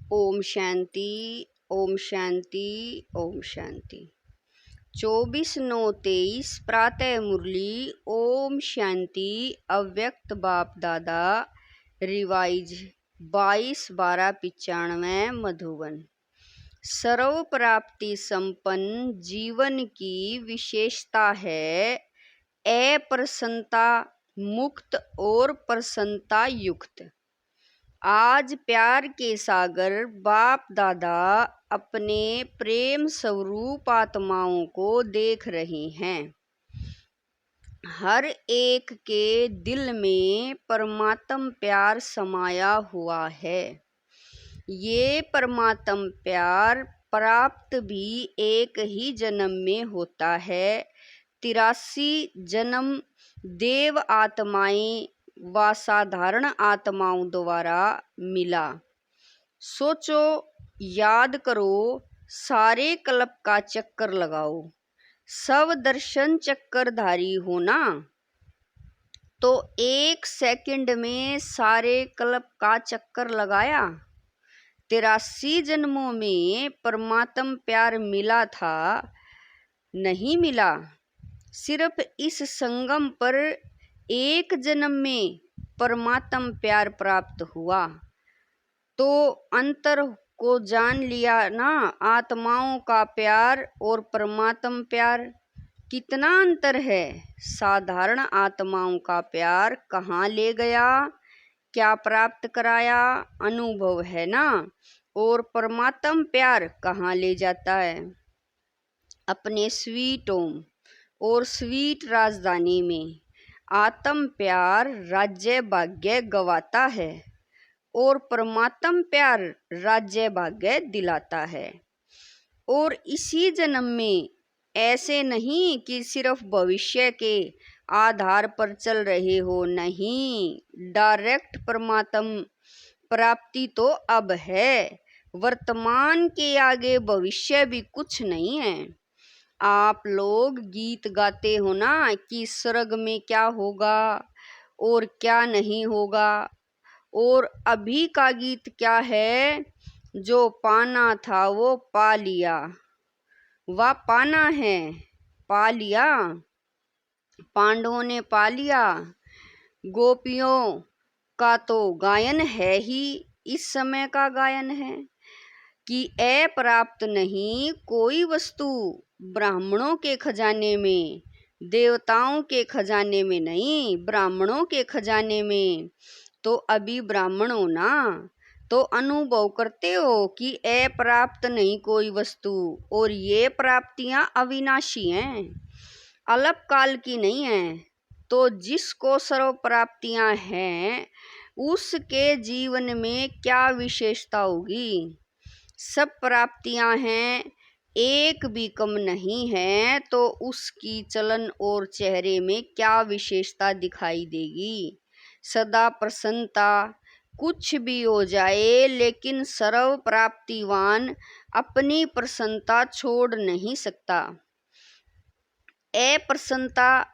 ओम शांति, ओम शांति, ओम शांति। 24/9/23 प्रातः मुरली। ओम शांति। अव्यक्त बाप दादा रिवाइज 22/12/95 मधुबन। सर्व प्राप्ति संपन्न जीवन की विशेषता है अप्रसन्नता मुक्त और प्रसन्नता युक्त। आज प्यार के सागर बाप दादा अपने प्रेम स्वरूप आत्माओं को देख रहे हैं। हर एक के दिल में परमात्म प्यार समाया हुआ है। ये परमात्म प्यार प्राप्त भी एक ही जन्म में होता है। 83 जन्म देव आत्माएं व साधारण आत्माओं द्वारा मिला। सोचो, याद करो, सारे कल्प का चक्कर लगाओ। सब दर्शन चक्करधारी हो ना, तो 1 सेकंड में सारे कल्प का चक्कर लगाया। 83 जन्मों में परमात्म प्यार मिला था, नहीं मिला। सिर्फ इस संगम पर एक जन्म में परमात्म प्यार प्राप्त हुआ, तो अंतर को जान लिया ना। आत्माओं का प्यार और परमात्म प्यार कितना अंतर है। साधारण आत्माओं का प्यार कहाँ ले गया, क्या प्राप्त कराया, अनुभव है ना। और परमात्म प्यार कहाँ ले जाता है, अपने स्वीट होम और स्वीट राजधानी में। आत्म प्यार राज्य भाग्य गवाता है और परमात्म प्यार राज्य भाग्य दिलाता है। और इसी जन्म में ऐसे नहीं कि सिर्फ भविष्य के आधार पर चल रहे हो, नहीं। डायरेक्ट परमात्म प्राप्ति तो अब है। वर्तमान के आगे भविष्य भी कुछ नहीं है। आप लोग गीत गाते हो ना कि स्वर्ग में क्या होगा और क्या नहीं होगा। और अभी का गीत क्या है, जो पाना था वो पा लिया, वह पाना है, पा लिया। पांडवों ने पा लिया। गोपियों का तो गायन है ही, इस समय का गायन है कि अप्राप्त नहीं कोई वस्तु। ब्राह्मणों के खजाने में, देवताओं के खजाने में नहीं, ब्राह्मणों के खजाने में। तो अभी ब्राह्मण हो ना, तो अनुभव करते हो कि अप्राप्त नहीं कोई वस्तु। और ये प्राप्तियां अविनाशी हैं, अल्पकाल की नहीं हैं। तो जिसको सर्व प्राप्तियां हैं, उसके जीवन में क्या विशेषता होगी। सब प्राप्तियां हैं, एक भी कम नहीं है, तो उसकी चलन और चेहरे में क्या विशेषता दिखाई देगी। सदा प्रसन्नता, कुछ भी हो जाए, लेकिन सर्व प्राप्तिवान अपनी प्रसन्नता छोड़ नहीं सकता। अप्रसन्नता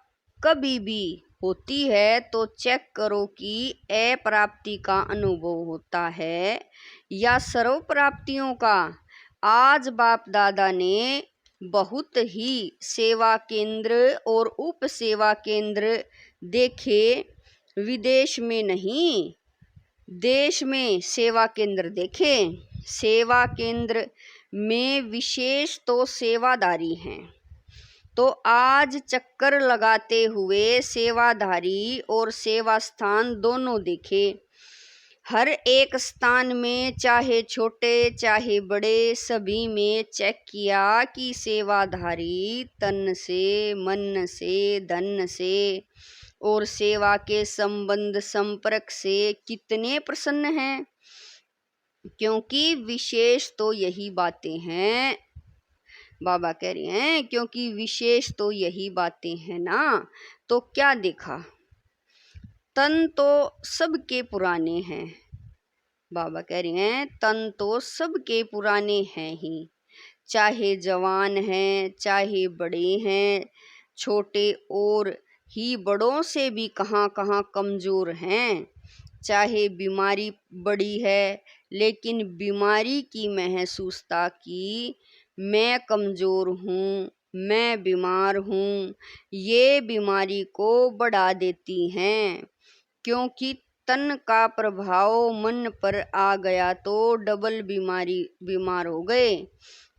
कभी भी होती है तो चेक करो कि अप्राप्ति का अनुभव होता है या सर्व प्राप्तियों का। आज बाप दादा ने बहुत ही सेवा केंद्र और उप सेवा केंद्र देखे। विदेश में नहीं, देश में सेवा केंद्र देखे। सेवा केंद्र में विशेष तो सेवादारी हैं। तो आज चक्कर लगाते हुए सेवाधारी और सेवा स्थान दोनों देखे। हर एक स्थान में, चाहे छोटे चाहे बड़े, सभी में चेक किया कि सेवाधारी तन से, मन से, धन से और सेवा के संबंध संपर्क से कितने प्रसन्न हैं। क्योंकि विशेष तो यही बातें हैं, बाबा कह रहे हैं, क्योंकि विशेष तो यही बातें हैं ना। तो क्या देखा, तन तो सबके पुराने हैं। बाबा कह रहे हैं तन तो सबके पुराने हैं ही, चाहे जवान हैं चाहे बड़े हैं, छोटे और ही बड़ों से भी कहाँ कहाँ कमज़ोर हैं। चाहे बीमारी बड़ी है, लेकिन बीमारी की महसूसता की मैं कमज़ोर हूँ, मैं बीमार हूँ, ये बीमारी को बढ़ा देती हैं। क्योंकि तन का प्रभाव मन पर आ गया तो डबल बीमार हो गए।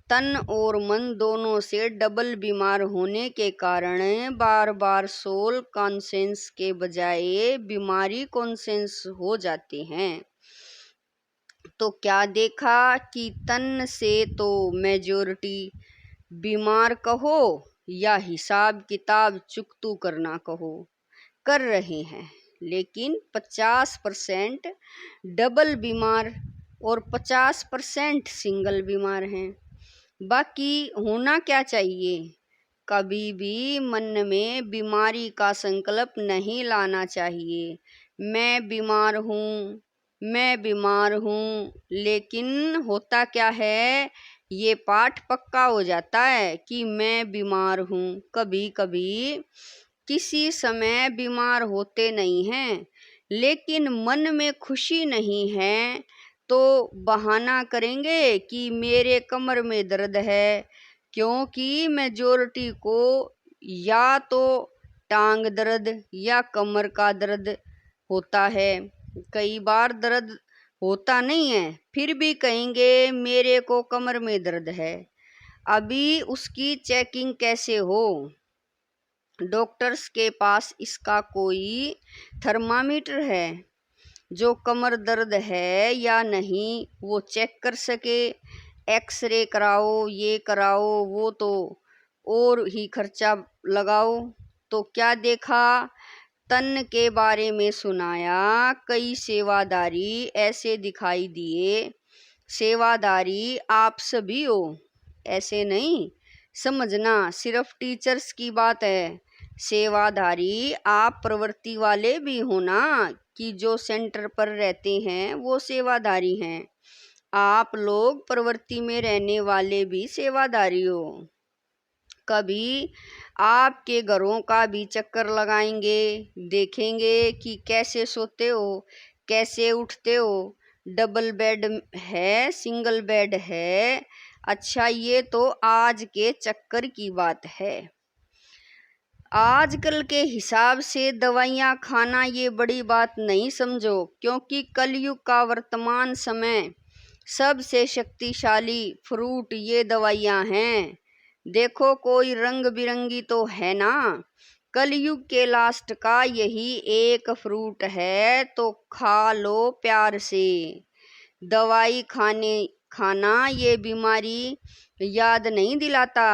तन और मन दोनों से डबल बीमार होने के कारण बार बार सोल कॉन्सेंस के बजाय बीमारी कॉन्सेंस हो जाते हैं। तो क्या देखा कि तन से तो मेजॉरिटी बीमार कहो या हिसाब किताब चुकतू करना कहो, कर रहे हैं, लेकिन 50% डबल बीमार और 50% सिंगल बीमार हैं। बाकी होना क्या चाहिए? कभी भी मन में बीमारी का संकल्प नहीं लाना चाहिए। मैं बीमार हूँ, मैं बीमार हूँ, लेकिन होता क्या है, ये पाठ पक्का हो जाता है कि मैं बीमार हूँ। कभी कभी किसी समय बीमार होते नहीं हैं, लेकिन मन में खुशी नहीं है तो बहाना करेंगे कि मेरे कमर में दर्द है, क्योंकि मेजॉरिटी को या तो टांग दर्द या कमर का दर्द होता है। कई बार दर्द होता नहीं है, फिर भी कहेंगे मेरे को कमर में दर्द है। अभी उसकी चेकिंग कैसे हो? डॉक्टर्स के पास इसका कोई थर्मामीटर है जो कमर दर्द है या नहीं वो चेक कर सके? एक्सरे कराओ, ये कराओ, वो तो और ही खर्चा लगाओ। तो क्या देखा? तन के बारे में सुनाया, कई सेवादारी ऐसे दिखाई दिए। सेवादारी आप सभी हो, ऐसे नहीं समझना सिर्फ टीचर्स की बात है। सेवाधारी आप प्रवृत्ति वाले भी हो ना, कि जो सेंटर पर रहते हैं वो सेवाधारी हैं। आप लोग प्रवृत्ति में रहने वाले भी सेवाधारी हो। कभी आपके घरों का भी चक्कर लगाएंगे, देखेंगे कि कैसे सोते हो, कैसे उठते हो, डबल बेड है, सिंगल बेड है। अच्छा, ये तो आज के चक्कर की बात है। आजकल के हिसाब से दवाइयाँ खाना ये बड़ी बात नहीं समझो, क्योंकि कलयुग का वर्तमान समय सबसे शक्तिशाली फ्रूट ये दवाइयाँ हैं। देखो कोई रंग बिरंगी तो है ना, कलयुग के लास्ट का यही एक फ्रूट है, तो खा लो प्यार से। दवाई खाना ये बीमारी याद नहीं दिलाता।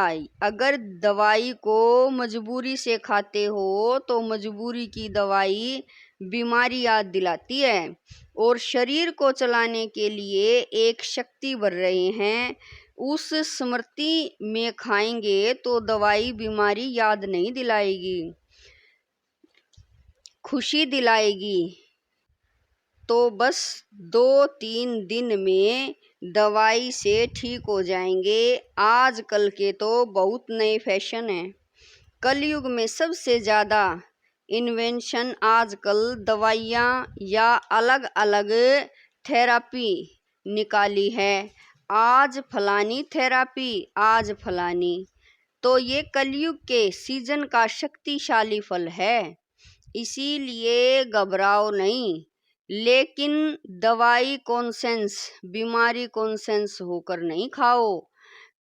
अगर दवाई को मजबूरी से खाते हो तो मजबूरी की दवाई बीमारी याद दिलाती है, और शरीर को चलाने के लिए एक शक्ति भर रहे हैं, उस स्मृति में खाएंगे तो दवाई बीमारी याद नहीं दिलाएगी, खुशी दिलाएगी। तो बस 2-3 दिन में दवाई से ठीक हो जाएंगे। आजकल के तो बहुत नए फैशन हैं। कलयुग में सबसे ज़्यादा इन्वेंशन आजकल दवाइयाँ या अलग अलग थेरापी निकाली है। आज फलानी थेरापी, आज फलानी। तो ये कलयुग के सीजन का शक्तिशाली फल है, इसीलिए घबराओ नहीं। लेकिन दवाई कॉन्सेंस, बीमारी कॉन्सेंस होकर नहीं खाओ,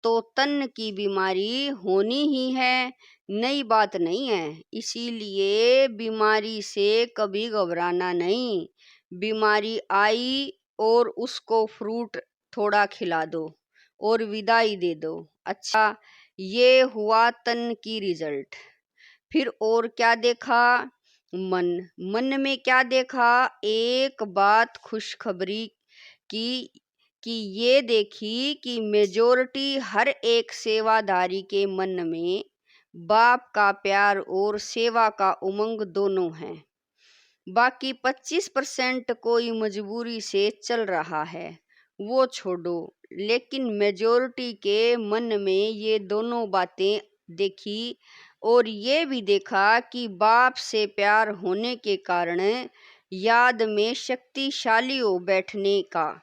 तो तन की बीमारी होनी ही है, नई बात नहीं है। इसीलिए बीमारी से कभी घबराना नहीं। बीमारी आई और उसको फ्रूट थोड़ा खिला दो और विदाई दे दो। अच्छा, ये हुआ तन की रिजल्ट। फिर और क्या देखा? मन में क्या देखा? एक बात खुशखबरी की ये देखी कि मेजॉरिटी हर एक सेवादारी के मन में बाप का प्यार और सेवा का उमंग दोनों है। बाकी 25% कोई मजबूरी से चल रहा है, वो छोड़ो। लेकिन मेजॉरिटी के मन में ये दोनों बातें देखी, और ये भी देखा कि बाप से प्यार होने के कारण याद में शक्तिशाली हो बैठने का,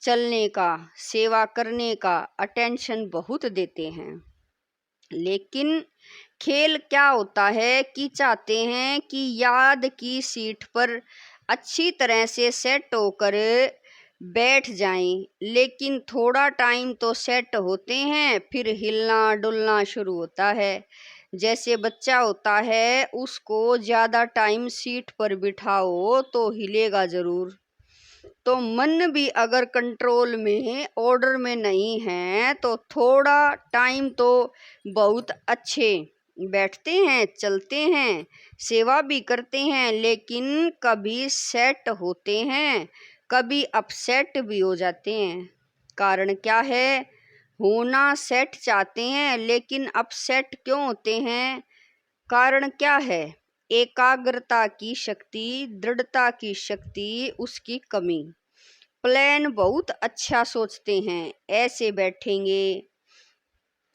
चलने का, सेवा करने का, अटेंशन बहुत देते हैं। लेकिन खेल क्या होता है कि चाहते हैं कि याद की सीट पर अच्छी तरह से सेट होकर बैठ जाएं, लेकिन थोड़ा टाइम तो सेट होते हैं, फिर हिलना डुलना शुरू होता है। जैसे बच्चा होता है, उसको ज़्यादा टाइम सीट पर बिठाओ तो हिलेगा ज़रूर। तो मन भी अगर कंट्रोल में, ऑर्डर में नहीं है, तो थोड़ा टाइम तो बहुत अच्छे बैठते हैं, चलते हैं, सेवा भी करते हैं, लेकिन कभी सेट होते हैं, कभी अपसेट भी हो जाते हैं। कारण क्या है? होना सेट चाहते हैं, लेकिन अपसेट क्यों होते हैं? कारण क्या है? एकाग्रता की शक्ति, दृढ़ता की शक्ति, उसकी कमी। प्लान बहुत अच्छा सोचते हैं, ऐसे बैठेंगे,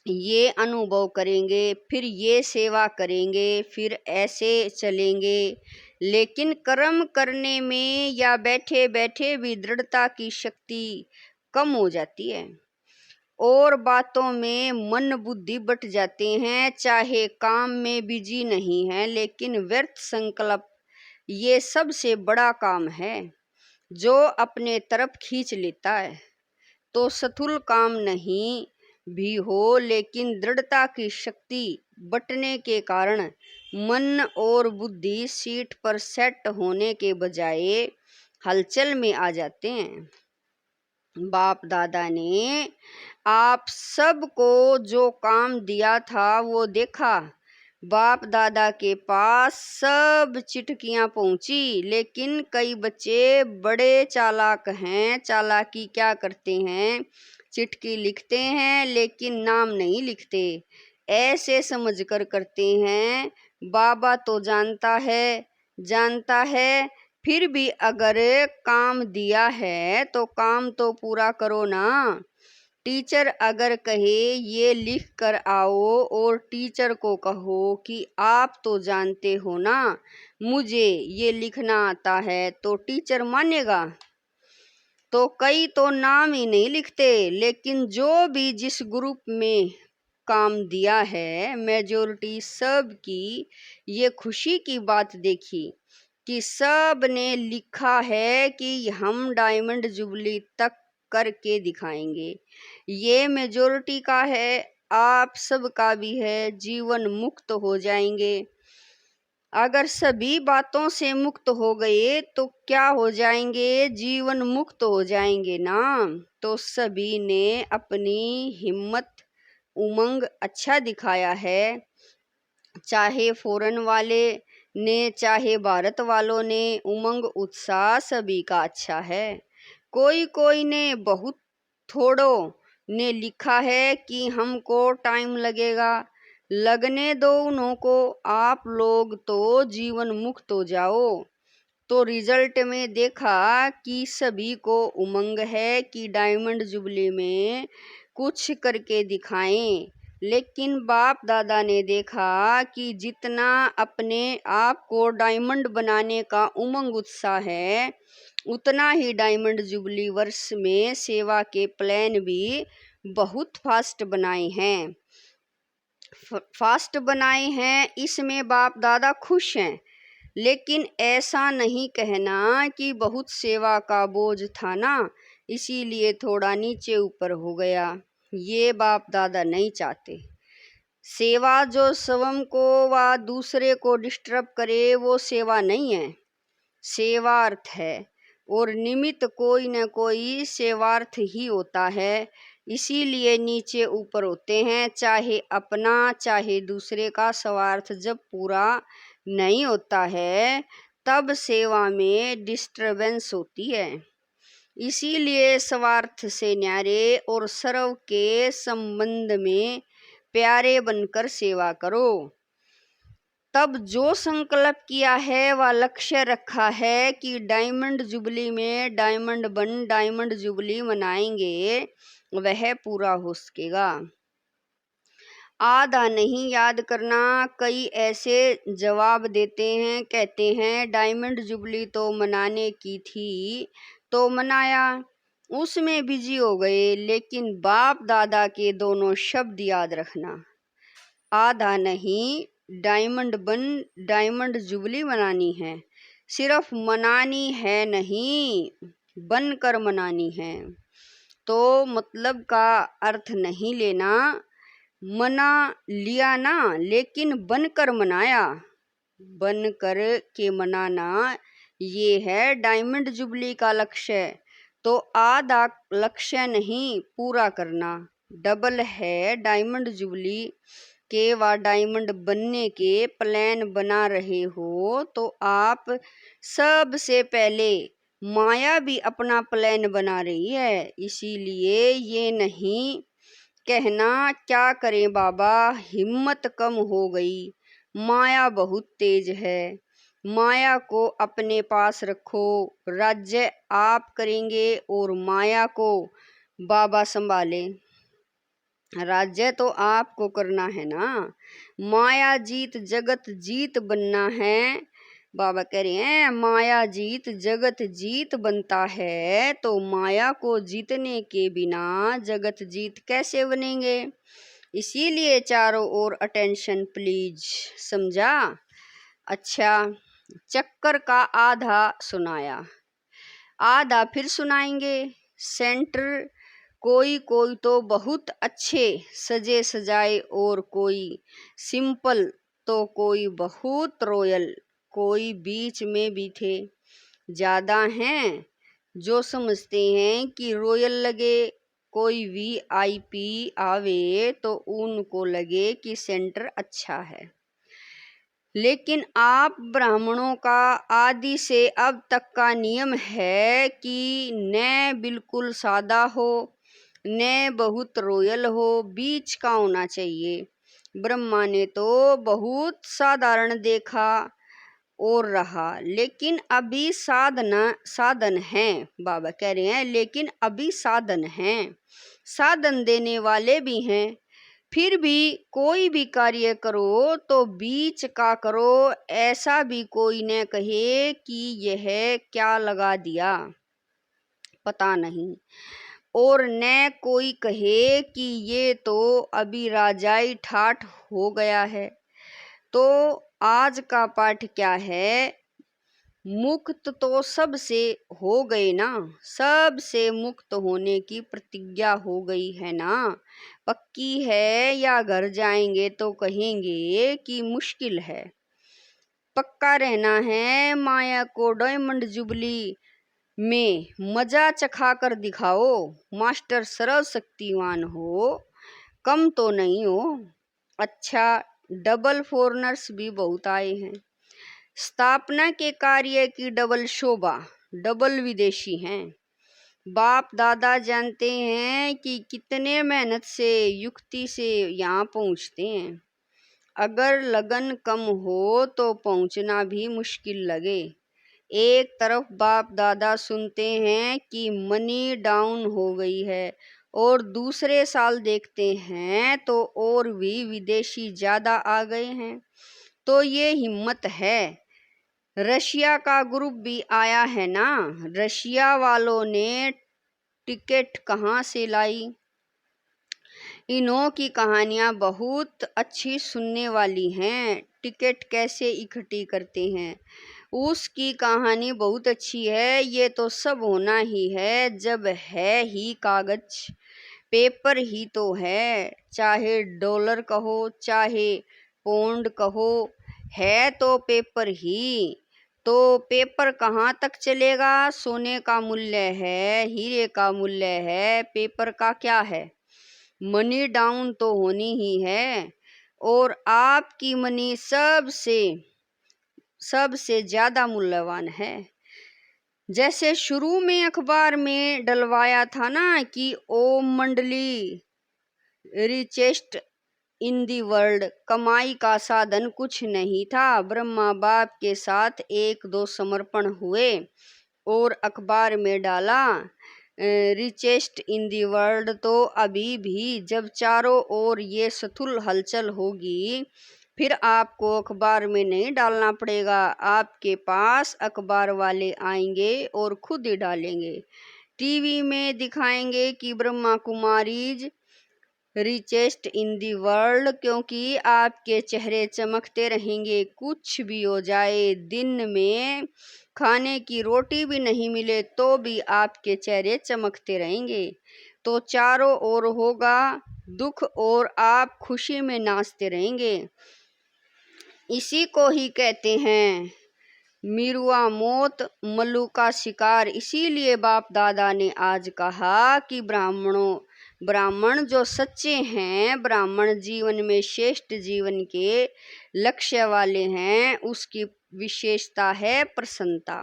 ये अनुभव करेंगे, फिर ये सेवा करेंगे, फिर ऐसे चलेंगे, लेकिन कर्म करने में या बैठे बैठे भी दृढ़ता की शक्ति कम हो जाती है और बातों में मन बुद्धि बट जाते हैं। चाहे काम में बिजी नहीं है, लेकिन व्यर्थ संकल्प ये सबसे बड़ा काम है जो अपने तरफ खींच लेता है। तो स्थूल काम नहीं भी हो, लेकिन दृढ़ता की शक्ति बटने के कारण मन और बुद्धि सीट पर सेट होने के बजाय हलचल में आ जाते हैं। बाप दादा ने आप सबको जो काम दिया था वो देखा। बाप दादा के पास सब चिट्ठियां पहुंची, लेकिन कई बच्चे बड़े चालाक हैं। चालाकी क्या करते हैं? चिट्ठी लिखते हैं, लेकिन नाम नहीं लिखते, ऐसे समझकर करते हैं बाबा तो जानता है, फिर भी अगर काम दिया है तो काम तो पूरा करो ना। टीचर अगर कहे ये लिख कर आओ और टीचर को कहो कि आप तो जानते हो ना मुझे ये लिखना आता है, तो टीचर मानेगा? तो कई तो नाम ही नहीं लिखते, लेकिन जो भी जिस ग्रुप में काम दिया है, मेजॉरिटी सब की ये खुशी की बात देखी कि सब ने लिखा है कि हम डायमंड जुबली तक करके दिखाएंगे। ये मेजॉरिटी का है, आप सबका भी है। जीवन मुक्त हो जाएंगे। अगर सभी बातों से मुक्त हो गए तो क्या हो जाएंगे? जीवन मुक्त हो जाएंगे ना। तो सभी ने अपनी हिम्मत, उमंग अच्छा दिखाया है। चाहे फॉरेन वाले ने, चाहे भारत वालों ने, उमंग उत्साह सभी का अच्छा है। कोई कोई ने, बहुत थोड़ों ने लिखा है कि हमको टाइम लगेगा। लगने दो उन्हों को, आप लोग तो जीवन मुक्त हो जाओ। तो रिजल्ट में देखा कि सभी को उमंग है कि डायमंड जुबली में कुछ करके दिखाएं। लेकिन बाप दादा ने देखा कि जितना अपने आप को डायमंड बनाने का उमंग उत्साह है, उतना ही डायमंड जुबली वर्ष में सेवा के प्लान भी बहुत फास्ट बनाए हैं। इसमें बाप दादा खुश हैं। लेकिन ऐसा नहीं कहना कि बहुत सेवा का बोझ था ना, इसीलिए थोड़ा नीचे ऊपर हो गया। ये बाप दादा नहीं चाहते। सेवा जो स्वयं को व दूसरे को डिस्टर्ब करे वो सेवा नहीं है, सेवार्थ है। और निमित्त कोई न कोई सेवार्थ ही होता है, इसीलिए नीचे ऊपर होते हैं। चाहे अपना चाहे दूसरे का स्वार्थ जब पूरा नहीं होता है, तब सेवा में डिस्टरबेंस होती है। इसीलिए स्वार्थ से न्यारे और सर्व के संबंध में प्यारे बनकर सेवा करो। तब जो संकल्प किया है व लक्ष्य रखा है कि डायमंड जुबली में डायमंड जुबली मनाएंगे, वह पूरा हो सकेगा। आधा नहीं याद करना। कई ऐसे जवाब देते हैं, कहते हैं डायमंड जुबली तो मनाने की थी तो मनाया, उसमें बिजी हो गए। लेकिन बाप दादा के दोनों शब्द याद रखना, आधा नहीं, डायमंड जुबली मनानी है, सिर्फ मनानी है नहीं, बनकर मनानी है। तो मतलब का अर्थ नहीं लेना, मना लिया ना, लेकिन बनकर मनाया, बनकर के मनाना, ये है डायमंड जुबली का लक्ष्य। तो आधा लक्ष्य नहीं, पूरा करना। डबल है डायमंड जुबली के व डायमंड बनने के प्लान बना रहे हो तो आप सबसे पहले माया भी अपना प्लान बना रही है। इसीलिए ये नहीं कहना क्या करें बाबा, हिम्मत कम हो गई, माया बहुत तेज है, माया को अपने पास रखो, राज्य आप करेंगे और माया को बाबा संभाले। राज्य तो आपको करना है ना, माया जीत जगत जीत बनना है। बाबा कह रहे हैं माया जीत जगत जीत बनता है, तो माया को जीतने के बिना जगत जीत कैसे बनेंगे। इसीलिए चारों ओर अटेंशन प्लीज, समझा। अच्छा, चक्कर का आधा सुनाया, आधा फिर सुनाएंगे। सेंटर कोई कोई तो बहुत अच्छे सजे सजाए और कोई सिंपल तो कोई बहुत रॉयल, कोई बीच में भी थे। ज़्यादा हैं जो समझते हैं कि रॉयल लगे, कोई VIP आवे तो उनको लगे कि सेंटर अच्छा है। लेकिन आप ब्राह्मणों का आदि से अब तक का नियम है कि न बिल्कुल सादा हो न बहुत रॉयल हो, बीच का होना चाहिए। ब्रह्मा ने तो बहुत साधारण देखा और रहा, लेकिन अभी साधन है। बाबा कह रहे हैं लेकिन अभी साधन है, साधन देने वाले भी हैं। फिर भी कोई भी कार्य करो तो बीच का करो, ऐसा भी कोई न कहे कि यह क्या लगा दिया पता नहीं, और न कोई कहे कि ये तो अभी राजाई ठाठ हो गया है। तो आज का पाठ क्या है, मुक्त तो सबसे हो गए ना, सबसे मुक्त होने की प्रतिज्ञा हो गई है ना, पक्की है या घर जाएंगे तो कहेंगे कि मुश्किल है। पक्का रहना है, माया को डायमंड जुबली में मजा चखा कर दिखाओ। मास्टर सर्वशक्तिमान हो, कम तो नहीं हो। अच्छा, डबल फॉरनर्स भी बहुत आए हैं। स्थापना के कार्य की डबल शोभा, डबल विदेशी हैं। बाप दादा जानते हैं कि कितने मेहनत से युक्ति से यहाँ पहुँचते हैं। अगर लगन कम हो तो पहुँचना भी मुश्किल लगे। एक तरफ बाप दादा सुनते हैं कि मनी डाउन हो गई है और दूसरे साल देखते हैं तो और भी विदेशी ज़्यादा आ गए हैं। तो ये हिम्मत है। रशिया का ग्रुप भी आया है ना, रशिया वालों ने टिकट कहाँ से लाई। इन्हों की कहानियाँ बहुत अच्छी सुनने वाली हैं। टिकट कैसे इकट्ठी करते हैं उसकी कहानी बहुत अच्छी है। ये तो सब होना ही है, जब है ही कागज पेपर ही तो है, चाहे डॉलर कहो चाहे पौंड कहो, है तो पेपर ही। तो पेपर कहाँ तक चलेगा, सोने का मूल्य है, हीरे का मूल्य है, पेपर का क्या है। मनी डाउन तो होनी ही है, और आपकी मनी सबसे ज़्यादा मूल्यवान है। जैसे शुरू में अखबार में डलवाया था ना कि ओम मंडली रिचेस्ट इन दी वर्ल्ड, कमाई का साधन कुछ नहीं था। ब्रह्मा बाप के साथ एक दो समर्पण हुए और अखबार में डाला। रिचेस्ट इन दी वर्ल्ड, तो अभी भी जब चारों ओर ये स्थूल हलचल होगी फिर आपको अखबार में नहीं डालना पड़ेगा, आपके पास अखबार वाले आएंगे और खुद ही डालेंगे। टीवी में दिखाएंगे कि Brahma Kumaris richest in the world, क्योंकि आपके चेहरे चमकते रहेंगे। कुछ भी हो जाए, दिन में खाने की रोटी भी नहीं मिले तो भी आपके चेहरे चमकते रहेंगे। तो चारों ओर होगा दुख और आप खुशी में नाचते रहेंगे। इसी को ही कहते हैं मिरुआ मौत, मल्लू का शिकार। इसीलिए बाप दादा ने आज कहा कि ब्राह्मण जो सच्चे हैं, ब्राह्मण जीवन में श्रेष्ठ जीवन के लक्ष्य वाले हैं, उसकी विशेषता है प्रसन्नता।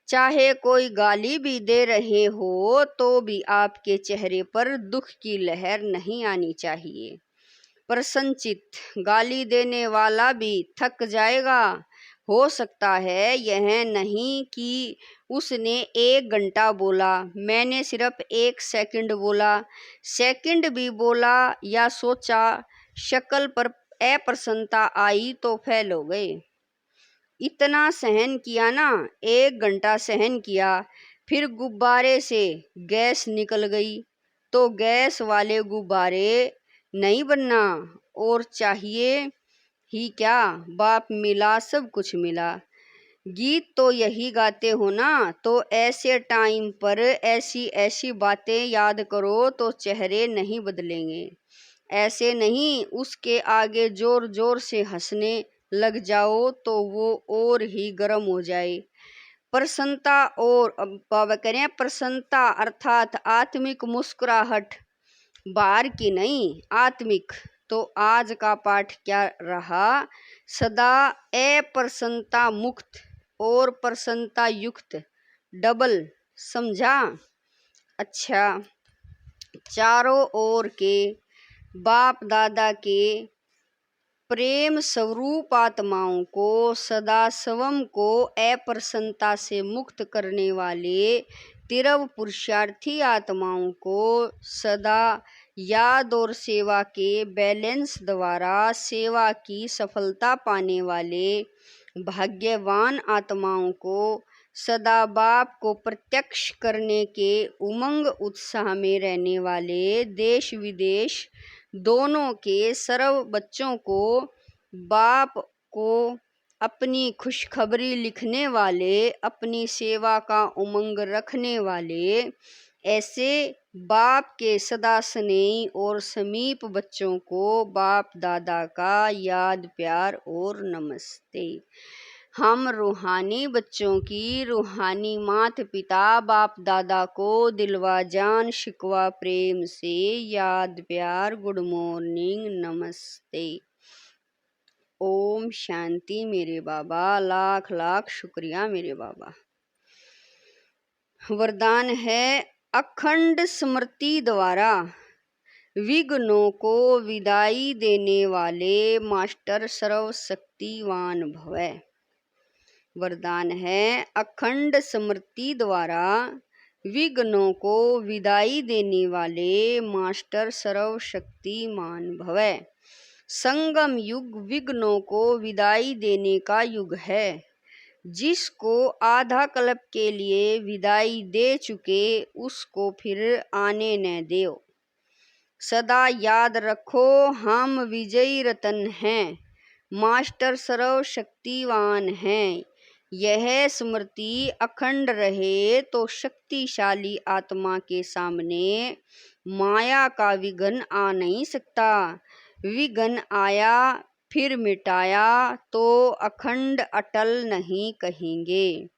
चाहे कोई गाली भी दे रहे हो तो भी आपके चेहरे पर दुख की लहर नहीं आनी चाहिए। प्रसन्नचित गाली देने वाला भी थक जाएगा। हो सकता है यह नहीं कि उसने 1 घंटा बोला, मैंने सिर्फ 1 सेकंड बोला, सेकंड भी बोला या सोचा, शक्ल पर अप्रसन्नता आई तो फेल हो गए। इतना सहन किया ना, 1 घंटा सहन किया, फिर गुब्बारे से गैस निकल गई तो गैस वाले गुब्बारे नहीं बनना। और चाहिए ही क्या, बाप मिला, सब कुछ मिला। गीत तो यही गाते हो ना, तो ऐसे टाइम पर ऐसी ऐसी बातें याद करो तो चेहरे नहीं बदलेंगे। ऐसे नहीं उसके आगे जोर जोर से हंसने लग जाओ तो वो और ही गर्म हो जाए। प्रसन्नता, और बाबा कह रहे हैं प्रसन्नता अर्थात आत्मिक मुस्कुराहट, बाहर की नहीं, आत्मिक। तो आज का पाठ क्या रहा, सदा अप्रसन्नता मुक्त और प्रसन्नता युक्त, डबल, समझा। अच्छा, चारों ओर के बाप दादा के प्रेम स्वरूप आत्माओं को, सदा स्वयं को अप्रसन्नता से मुक्त करने वाले तिरव पुरुषार्थी आत्माओं को सदा याद और सेवा के बैलेंस द्वारा सेवा की सफलता पाने वाले भाग्यवान आत्माओं को सदा बाप को प्रत्यक्ष करने के उमंग उत्साह में रहने वाले देश विदेश दोनों के सर्व बच्चों को बाप को अपनी खुशखबरी लिखने वाले, अपनी सेवा का उमंग रखने वाले, ऐसे बाप के सदा स्नेही और समीप बच्चों को बाप दादा का याद प्यार और नमस्ते। हम रूहानी बच्चों की रूहानी माता पिता बाप दादा को दिलवा जान शिकवा प्रेम से याद प्यार, गुड मॉर्निंग, नमस्ते, ओम शांति मेरे बाबा, लाख लाख शुक्रिया मेरे बाबा। वरदान है अखंड स्मृति द्वारा विघ्नों को विदाई देने वाले मास्टर सर्वशक्तिवान भवै। वरदान है अखंड स्मृति द्वारा विघ्नों को विदाई देने वाले मास्टर सर्वशक्तिमान भवै। संगम युग विघ्नों को विदाई देने का युग है। जिसको आधा कल्प के लिए विदाई दे चुके उसको फिर आने न दो। सदा याद रखो हम विजयी रतन हैं, मास्टर सर्वशक्तिवान हैं। यह स्मृति अखंड रहे तो शक्तिशाली आत्मा के सामने माया का विघ्न आ नहीं सकता। विघ्न आया फिर मिटाया तो अखंड अटल नहीं कहेंगे।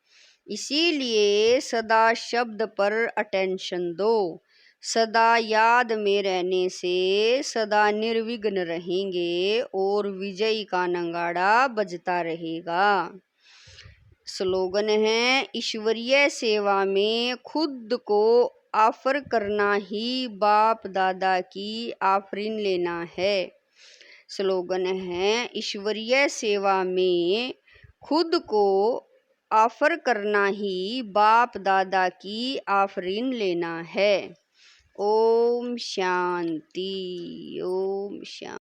इसीलिए सदा शब्द पर अटेंशन दो। सदा याद में रहने से सदा निर्विघ्न रहेंगे और विजय का नगाड़ा बजता रहेगा। स्लोगन है ईश्वरीय सेवा में खुद को ऑफर करना ही बाप दादा की आफरीन लेना है। स्लोगन है ईश्वरीय सेवा में खुद को ऑफर करना ही बाप दादा की आफरीन लेना है। ओम शांति। ओम शांति।